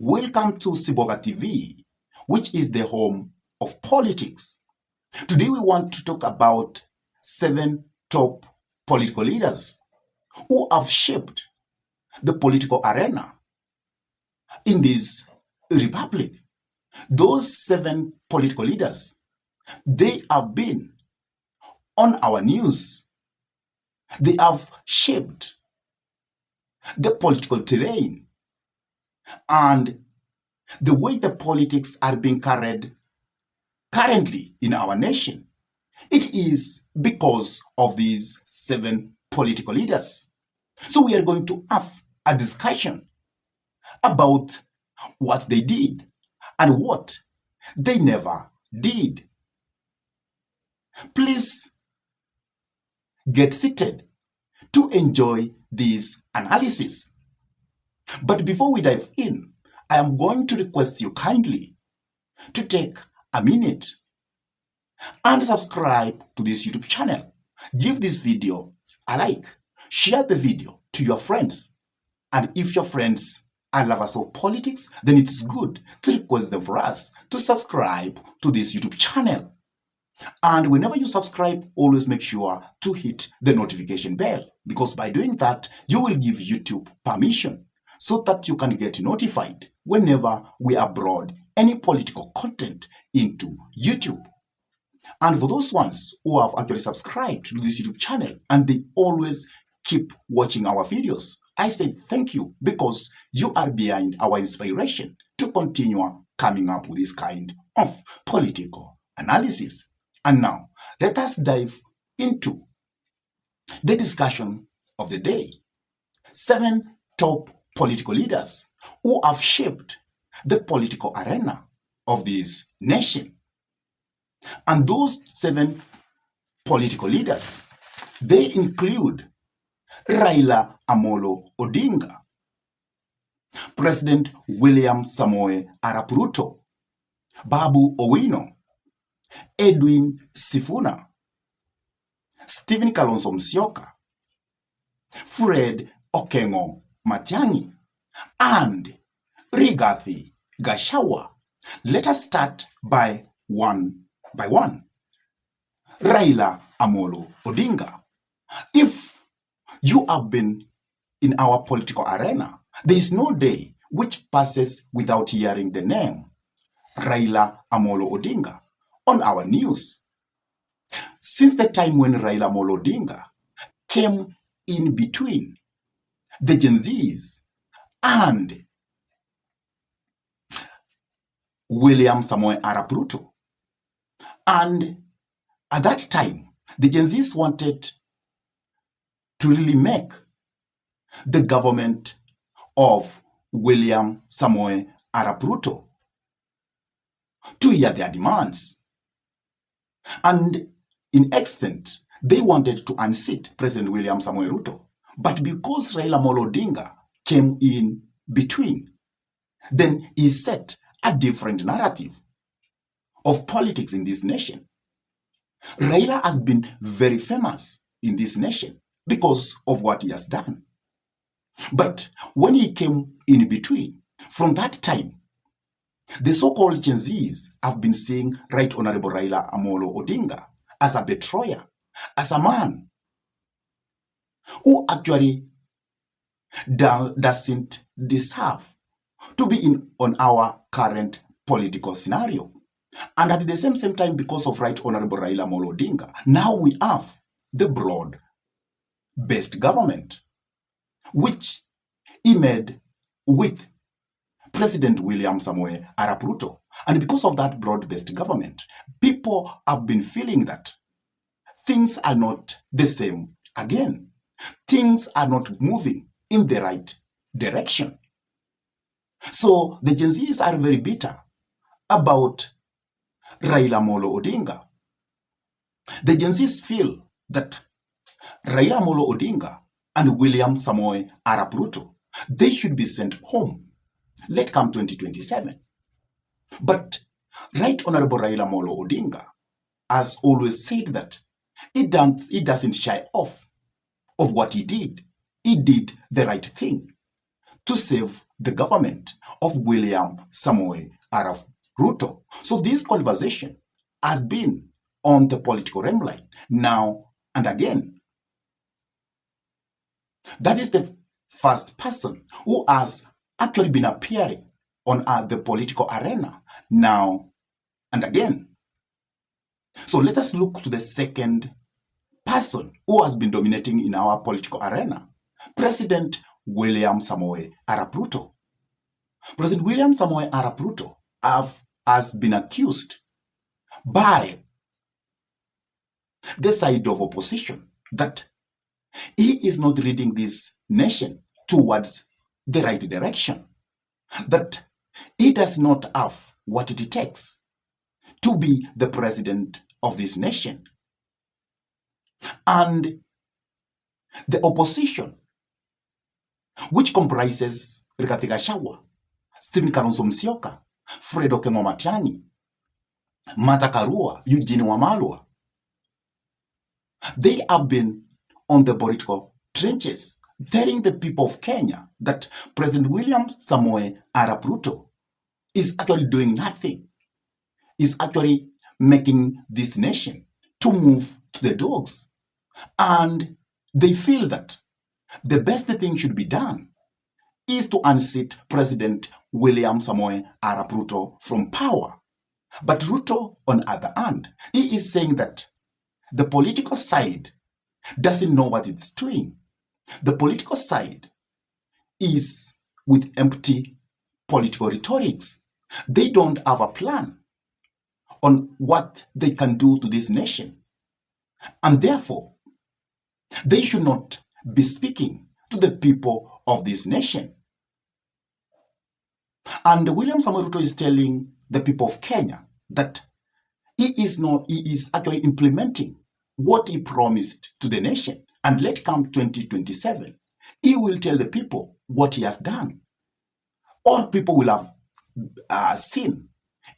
Welcome to Siboga TV, which is the home of politics. Today we want to talk about 7 top political leaders who have shaped the political arena in this republic. Those 7 political leaders, they have been on our news. They have shaped the political terrain and the way the politics are being carried currently in our nation. It is because of these 7 political leaders. So we are going to have a discussion about what they did and what they never did. Please get seated to enjoy this analysis. But before we dive in, I am going to request you kindly to take a minute and subscribe to this YouTube channel. Give this video a like. Share the video to your friends. And if your friends are lovers of politics, then it's good to request them for us to subscribe to this YouTube channel. And whenever you subscribe, always make sure to hit the notification bell, because by doing that, you will give YouTube permission so that you can get notified whenever we upload any political content into YouTube. And for those ones who have actually subscribed to this YouTube channel and they always keep watching our videos, I say thank you, because you are behind our inspiration to continue coming up with this kind of political analysis. And now, let us dive into the discussion of the day. 7 top political leaders who have shaped the political arena of this nation. And those 7 political leaders, they include Raila Amolo Odinga, President William Samoei Arap Ruto, Babu Owino, Edwin Sifuna, Stephen Kalonzo Musyoka, Fred Okengo Matiang'i, and Rigathi Gachagua. Let us start by one. Raila Amolo Odinga. If you have been in our political arena, there is no day which passes without hearing the name Raila Amolo Odinga on our news. Since the time when Raila Amolo Odinga came in between the Gen Zs and William Samoei Arap Ruto. And at that time, the Gen Zs wanted to really make the government of William Samoei Arap Ruto to hear their demands. And in extent, they wanted to unseat President William Samoei Ruto. But because Raila Amolo Odinga came in between, then he set a different narrative of politics in this nation. Raila has been very famous in this nation because of what he has done. But when he came in between, from that time, the so-called Gen Zs have been seeing Right Honorable Raila Amolo Odinga as a betrayer, as a man who actually doesn't deserve to be on our current political scenario. And at the same time, because of Right Honorable Raila Amolo Odinga, now we have the broad-based government, which he made with President William Samoei Arap Ruto. And because of that broad-based government, people have been feeling that things are not the same again. Things are not moving in the right direction. So the Gen Zs are very bitter about Raila Amolo Odinga. The Gen Zs feel that Raila Amolo Odinga and William Samoei Arap Ruto, they should be sent home. Let come 2027. But Right Honorable Raila Amolo Odinga has always said that he doesn't shy off of what he did. He did the right thing to save the government of William Samoei Arap Ruto. So this conversation has been on the political limelight now and again. That is the first person who has actually been appearing on the political arena now and again. So let us look to the second person who has been dominating in our political arena, President William Samoei Arap Ruto. President William Samoei Arap Ruto has been accused by the side of opposition that he is not leading this nation towards the right direction, that he does not have what it takes to be the president of this nation. And the opposition, which comprises Rigathi Gachagua, Stephen Kalonzo Musyoka, Fred Okengo Matiang'i, Martha Karua, Eugene Wamalwa, they have been on the political trenches telling the people of Kenya that President William Samoei Arap Ruto is actually doing nothing, is actually making this nation to move to the dogs. And they feel that the best thing should be done is to unseat President William Samoei Arap Ruto from power. But Ruto, on the other hand, he is saying that the political side doesn't know what it's doing. The political side is with empty political rhetorics. They don't have a plan on what they can do to this nation. And therefore, they should not be speaking to the people of this nation. And William Samoei Ruto is telling the people of Kenya that he is actually implementing what he promised to the nation. And let come 2027, he will tell the people what he has done. All people will have seen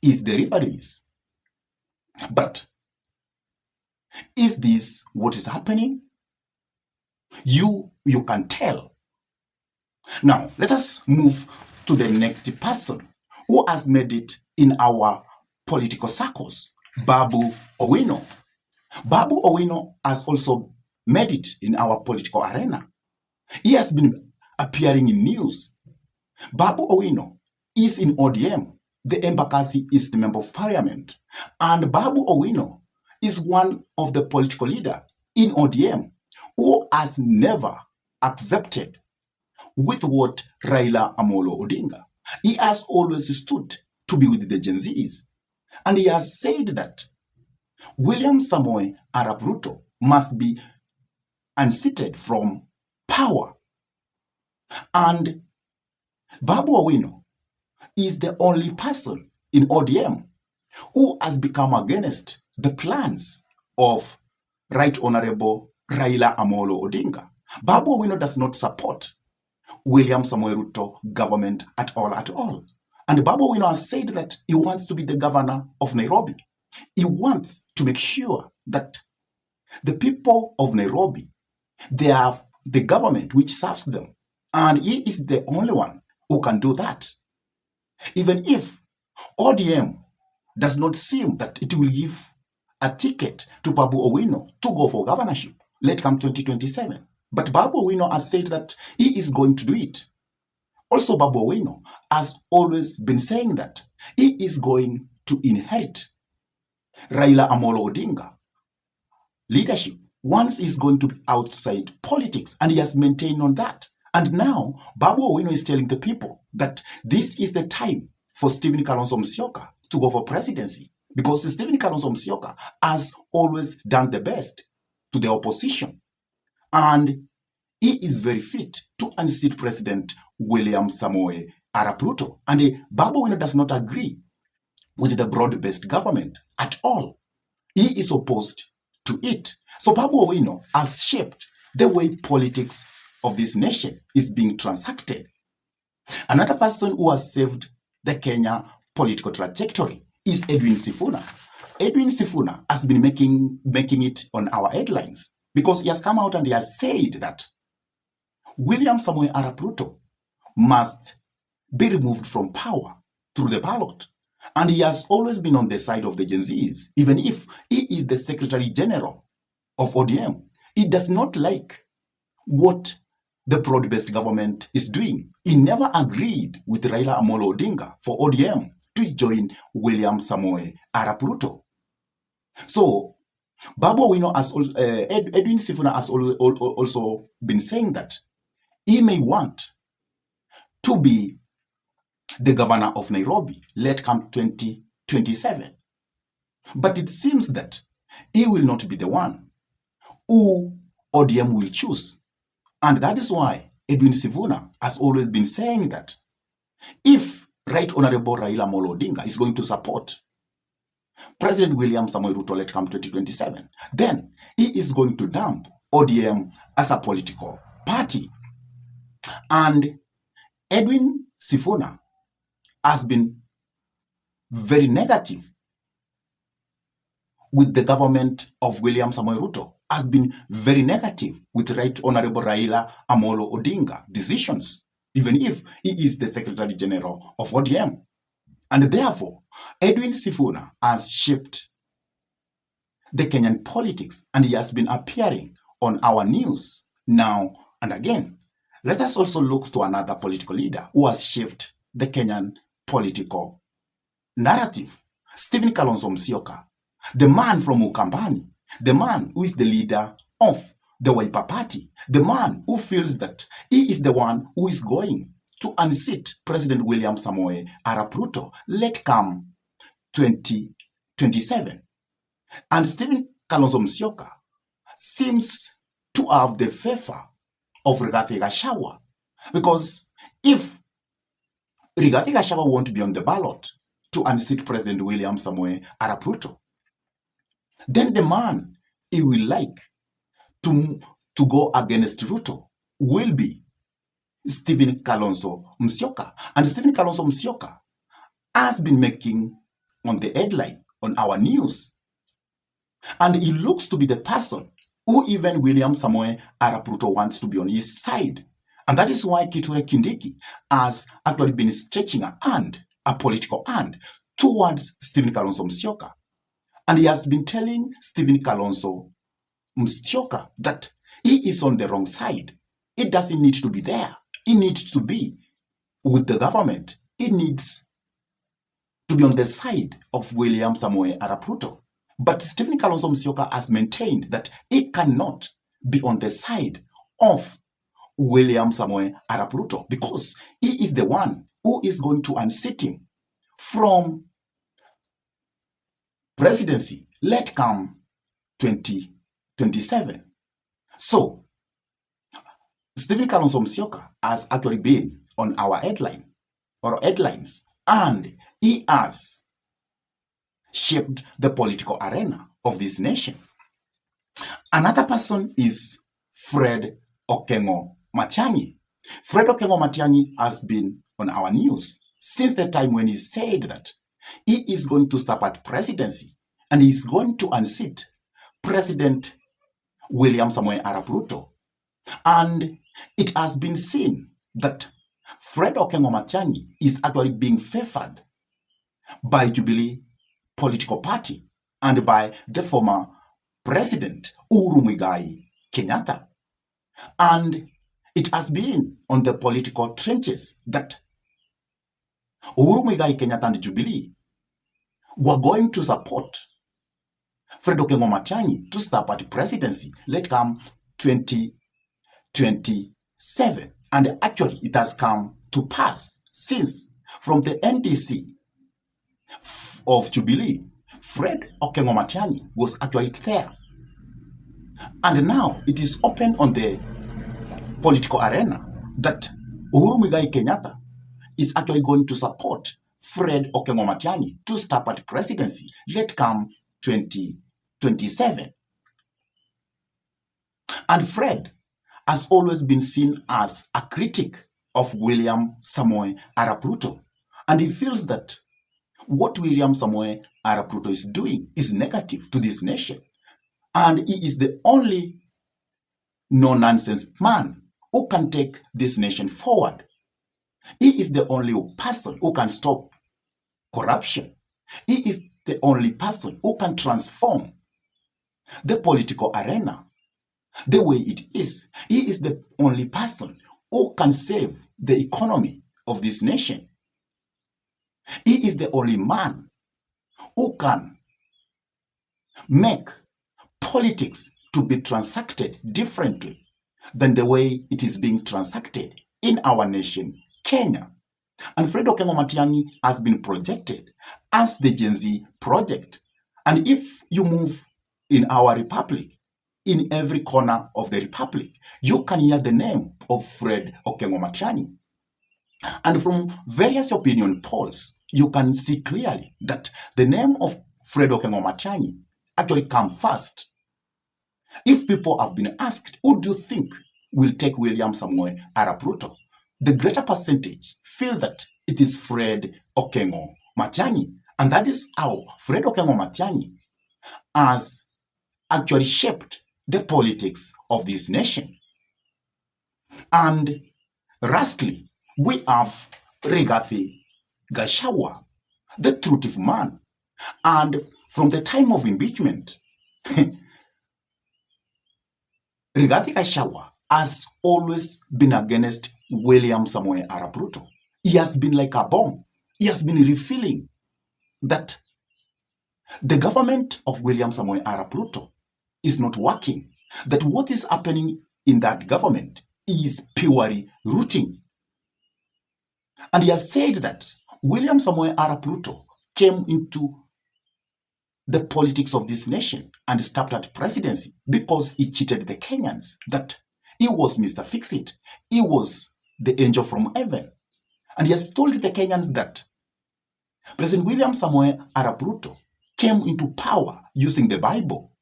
his deliveries. But is this what is happening? You can tell. Now, let us move to the next person who has made it in our political circles, Babu Owino. Babu Owino has also made it in our political arena. He has been appearing in news. Babu Owino is in ODM, the Embakasi East Member of Parliament. And Babu Owino is one of the political leaders in ODM who has never accepted with what Raila Amolo Odinga. He has always stood to be with the Gen Zs. And he has said that William Samoei Arap Ruto must be unseated from power. And Babu Owino is the only person in ODM who has become against the plans of Right Honorable Raila Amolo Odinga. Babu Owino does not support William Samoei Ruto government at all. And Babu Owino has said that he wants to be the governor of Nairobi. He wants to make sure that the people of Nairobi, they have the government which serves them. And he is the only one who can do that. Even if ODM does not seem that it will give a ticket to Babu Owino to go for governorship, let come 2027. But Babu Owino has said that he is going to do it. Also, Babu Owino has always been saying that he is going to inherit Raila Amolo Odinga leadership once he's going to be outside politics, and he has maintained on that. And now Babu Owino is telling the people that this is the time for Stephen Kalonzo Musyoka to go for presidency, because Stephen Kalonzo Musyoka has always done the best to the opposition, and he is very fit to unseat President William Samoei Arap Ruto. And Babu Owino does not agree with the broad-based government at all. He is opposed to it. So Babu Owino has shaped the way politics of this nation is being transacted. Another person who has saved the Kenya political trajectory is Edwin Sifuna. Edwin Sifuna has been making it on our headlines because he has come out and he has said that William Samoei Arap Ruto must be removed from power through the ballot. And he has always been on the side of the Gen Zs, even if he is the Secretary General of ODM. He does not like what the broad-based government is doing. He never agreed with Raila Amolo Odinga for ODM to join William Samoei Arap Ruto. So Babu Owino has also, Edwin Sifuna has also been saying that he may want to be the governor of Nairobi, let come 2027. But it seems that he will not be the one who ODM will choose. And that is why Edwin Sifuna has always been saying that if Right Honorable Raila Amolo Odinga is going to support President William Samoei Ruto let come 2027, then he is going to dump ODM as a political party. And Edwin Sifuna has been very negative with the government of William Samoei Ruto, has been very negative with Right Honorable Raila Amolo Odinga decisions, even if he is the Secretary General of ODM. And therefore, Edwin Sifuna has shaped the Kenyan politics, and he has been appearing on our news now and again. Let us also look to another political leader who has shaped the Kenyan political narrative, Stephen Kalonzo Musyoka, the man from Ukambani, the man who is the leader of the Wiper Party, the man who feels that he is the one who is going to unseat President William Samoei Arap Ruto, let come 2027. And Stephen Kalonzo Musyoka seems to have the favor of Rigathi Gachagua, because if Rigathi Gachagua won't be on the ballot to unseat President William Samoei Arap Ruto, then the man he will like to go against Ruto will be Stephen Kalonzo Musyoka. And Stephen Kalonzo Musyoka has been making on the headline on our news. And he looks to be the person who even William Samoei Arap Ruto wants to be on his side. And that is why Kithure Kindiki has actually been stretching a hand, a political hand, towards Stephen Kalonzo Musyoka. And he has been telling Stephen Kalonzo Musyoka that he is on the wrong side. He doesn't need to be there. He needs to be with the government. He needs to be on the side of William Samoei Arap Ruto. But Stephen Kalonzo Musyoka has maintained that he cannot be on the side of William Samoei Arap Ruto because he is the one who is going to unseat him from presidency, let come 2027. So, Stephen Kalonzo Musyoka has actually been on our headline or headlines, and he has shaped the political arena of this nation. Another person is Fred Okengo Matiang'i. Fred Okengo Matiang'i has been on our news since the time when he said that he is going to stop at presidency and he is going to unseat President William Samoei Arap Ruto. And it has been seen that Fred Okengo Matiang'i is actually being favored by Jubilee political party and by the former President Uhuru Muigai Kenyatta. And it has been on the political trenches that Uhuru Muigai Kenyatta and Jubilee were going to support Fred Okengo Matiang'i to stop at presidency, let come 2027. And actually, it has come to pass since from the NDC of Jubilee, Fred Okengo Matiang'i was actually there. And now it is open on the political arena that Uhuru Muigai Kenyatta is actually going to support Fred Okengo Matiang'i to stop at presidency, let come 2027. And Fred has always been seen as a critic of William Samoei Arap Ruto. And he feels that what William Samoei Arap Ruto is doing is negative to this nation. And he is the only no-nonsense man who can take this nation forward. He is the only person who can stop corruption. He is the only person who can transform the political arena the way it is. He is the only person who can save the economy of this nation. He is the only man who can make politics to be transacted differently than the way it is being transacted in our nation, Kenya. And Fred Okengo Matiang'i has been projected as the Gen Z project. And if you move in our republic, in every corner of the republic, you can hear the name of Fred Okengo Matiang'i. And from various opinion polls, you can see clearly that the name of Fred Okengo Matiang'i actually comes first. If people have been asked, who do you think will take William Samoei Arap Ruto? The greater percentage feel that it is Fred Okengo Matiang'i. And that is how Fred Okengo Matiang'i has actually shaped the politics of this nation. And lastly, we have Rigathi Gachagua, the truthful man. And from the time of impeachment, Rigathi Gachagua has always been against William Samoei Arap Ruto. He has been like a bomb. He has been revealing that the government of William Samoei Arap Ruto is not working, that what is happening in that government is purely rooting. And he has said that William Samoei Arap Ruto came into the politics of this nation and stopped at presidency because he cheated the Kenyans, that he was Mr. Fix-It. He was the angel from heaven. And he has told the Kenyans that President William Samoei Arap Ruto came into power using the Bible.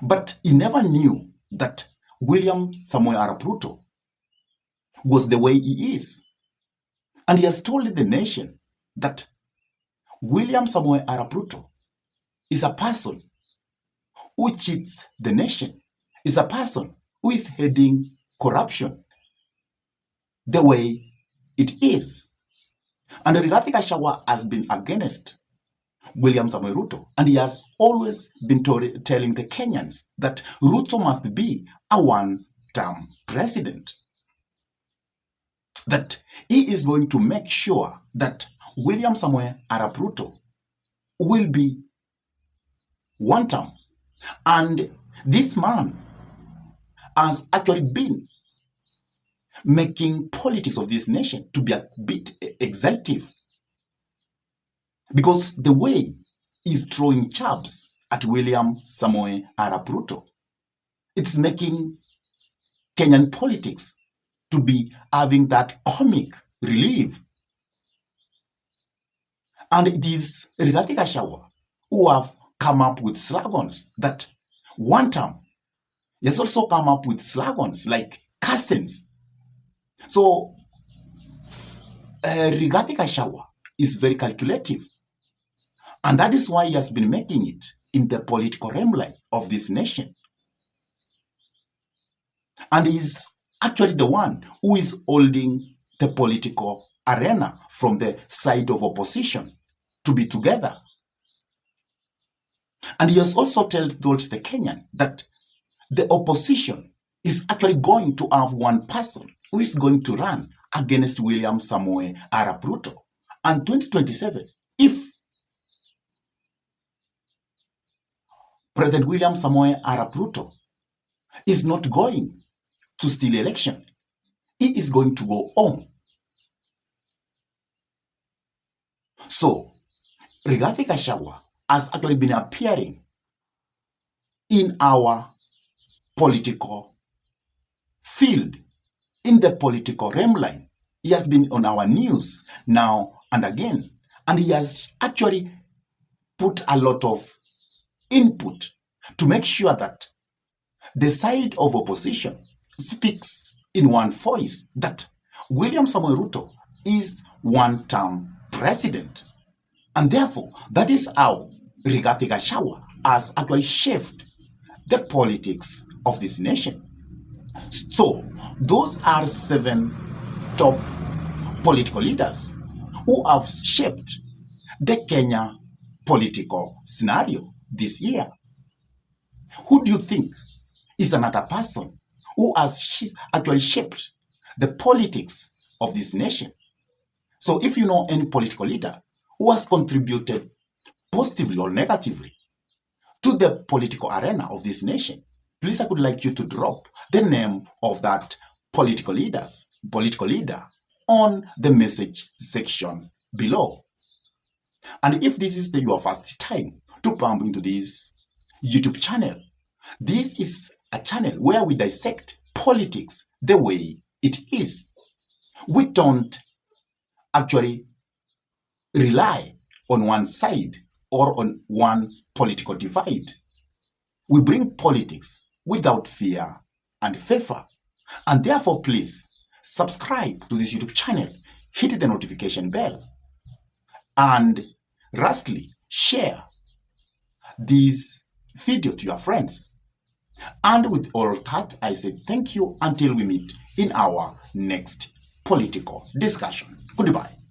But he never knew that William Samoei Arap Ruto was the way he is. And he has told the nation that William Samoei Arap Ruto is a person who cheats the nation, is a person who is heading corruption the way it is. And Rigathi Gachagua has been against William Samoei Ruto, and he has always been telling the Kenyans that Ruto must be a one-term president, that he is going to make sure that William Samoei Arap Ruto will be one term. And this man has actually been making politics of this nation to be a bit exciting, because the way he's throwing jabs at William Samoei Arap Ruto, it's making Kenyan politics to be having that comic relief. And it is Rigathi Gachagua who have come up with slogans that one term. He has also come up with slogans like cousins. So Rigathi Gachagua is very calculative. And that is why he has been making it in the political realm of this nation. And he's actually the one who is holding the political arena from the side of opposition to be together. And he has also told the Kenyan that the opposition is actually going to have one person who is going to run against William Samoei Arap Ruto. And 2027, if President William Samoei Arap Ruto is not going to steal election, he is going to go home. So, Rigathi Gachagua has actually been appearing in our political field, in the political realm line. He has been on our news now and again, and he has actually put a lot of input to make sure that the side of opposition speaks in one voice that William Samoei Ruto is one-term president. And therefore, that is how Rigathi Gachagua has actually shaped the politics of this nation. So, those are 7 top political leaders who have shaped the Kenya political scenario this year. Who do you think is another person who has actually shaped the politics of this nation? So if you know any political leader who has contributed positively or negatively to the political arena of this nation, please, I would like you to drop the name of that political leader on the message section below. And if this is your first time to bump into this YouTube channel, this is a channel where we dissect politics the way it is. We don't actually rely on one side or on one political divide. We bring politics without fear and favor. And therefore, please subscribe to this YouTube channel, hit the notification bell, and lastly, share this video to your friends. And with all that, I say thank you until we meet in our next political discussion. Goodbye.